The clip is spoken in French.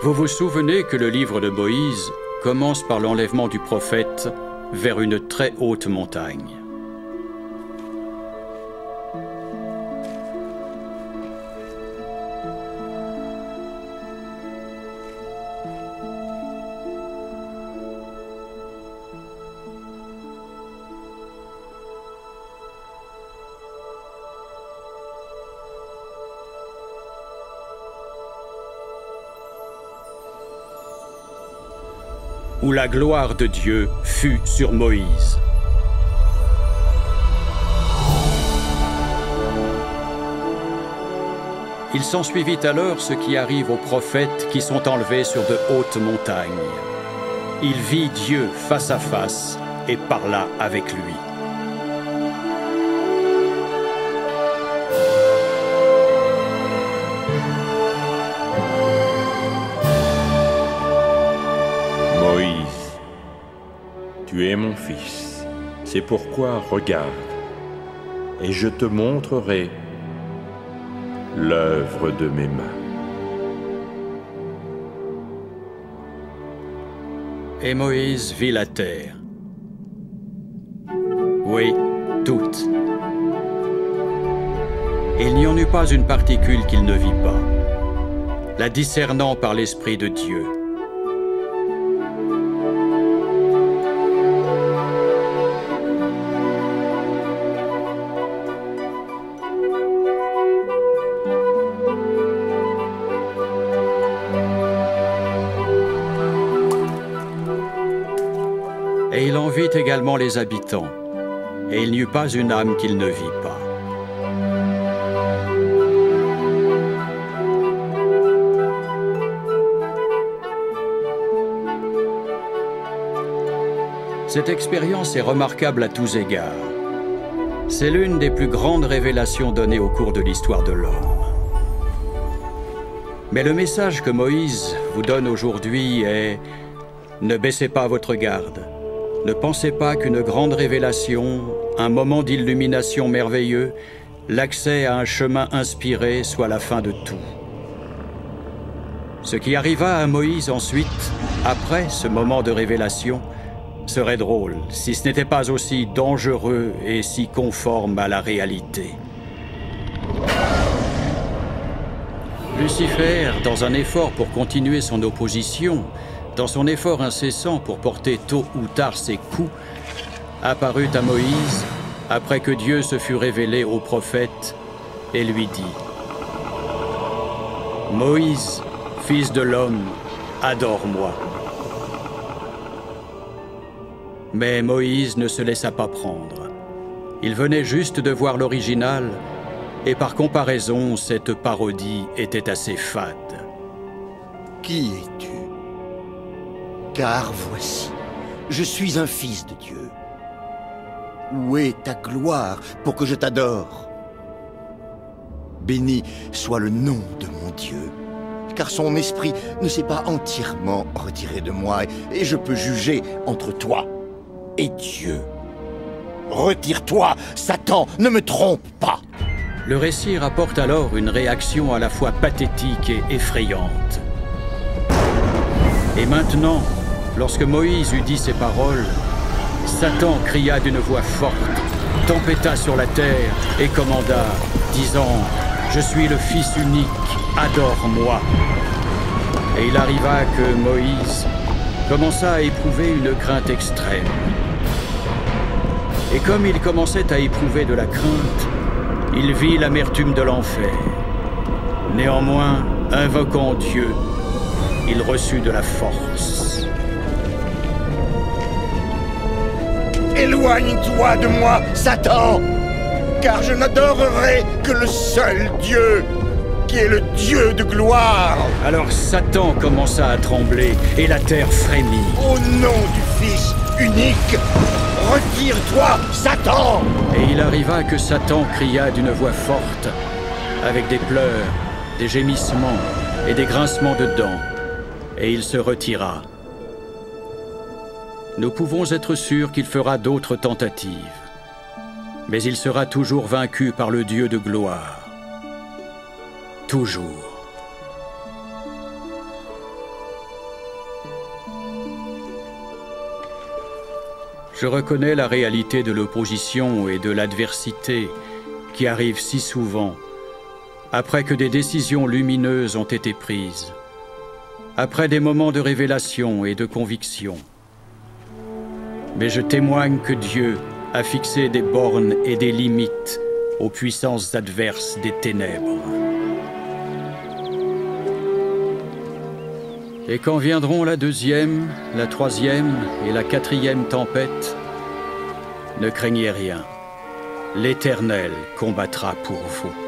Vous vous souvenez que le livre de Moïse commence par l'enlèvement du prophète vers une très haute montagne. Où la gloire de Dieu fut sur Moïse. Il s'ensuivit alors ce qui arrive aux prophètes qui sont enlevés sur de hautes montagnes. Il vit Dieu face à face et parla avec lui. Moïse, tu es mon fils, c'est pourquoi regarde, et je te montrerai l'œuvre de mes mains. Et Moïse vit la terre. Oui, toute. Et il n'y en eut pas une particule qu'il ne vit pas, la discernant par l'Esprit de Dieu. Et il en vit également les habitants, et il n'y eut pas une âme qu'il ne vit pas. Cette expérience est remarquable à tous égards. C'est l'une des plus grandes révélations données au cours de l'histoire de l'homme. Mais le message que Moïse vous donne aujourd'hui est « Ne baissez pas votre garde. Ne pensez pas qu'une grande révélation, un moment d'illumination merveilleux, l'accès à un chemin inspiré soit la fin de tout. » Ce qui arriva à Moïse ensuite, après ce moment de révélation, serait drôle si ce n'était pas aussi dangereux et si conforme à la réalité. Lucifer, dans un effort pour continuer son opposition, dans son effort incessant pour porter tôt ou tard ses coups, apparut à Moïse après que Dieu se fut révélé au prophète et lui dit « Moïse, fils de l'homme, adore-moi. » Mais Moïse ne se laissa pas prendre. Il venait juste de voir l'original, et par comparaison, cette parodie était assez fade. Qui es-tu? Car voici, je suis un fils de Dieu. Où est ta gloire pour que je t'adore? Béni soit le nom de mon Dieu, car son esprit ne s'est pas entièrement retiré de moi, et je peux juger entre toi et Dieu. Retire-toi, Satan, ne me trompe pas. Le récit rapporte alors une réaction à la fois pathétique et effrayante. Et maintenant, lorsque Moïse eut dit ces paroles, Satan cria d'une voix forte, tempêta sur la terre et commanda, disant « Je suis le Fils unique, adore-moi » Et il arriva que Moïse commença à éprouver une crainte extrême. Et comme il commençait à éprouver de la crainte, il vit l'amertume de l'enfer. Néanmoins, invoquant Dieu, il reçut de la force. Éloigne-toi de moi, Satan, car je n'adorerai que le seul Dieu, qui est le Dieu de gloire. Alors Satan commença à trembler, et la terre frémit. Au nom du Fils unique, retire-toi, Satan! Et il arriva que Satan cria d'une voix forte, avec des pleurs, des gémissements et des grincements de dents, et il se retira. Nous pouvons être sûrs qu'il fera d'autres tentatives, mais il sera toujours vaincu par le Dieu de gloire. Toujours. Je reconnais la réalité de l'opposition et de l'adversité qui arrivent si souvent après que des décisions lumineuses ont été prises, après des moments de révélation et de conviction. Mais je témoigne que Dieu a fixé des bornes et des limites aux puissances adverses des ténèbres. Et quand viendront la deuxième, la troisième et la quatrième tempête, ne craignez rien. L'Éternel combattra pour vous.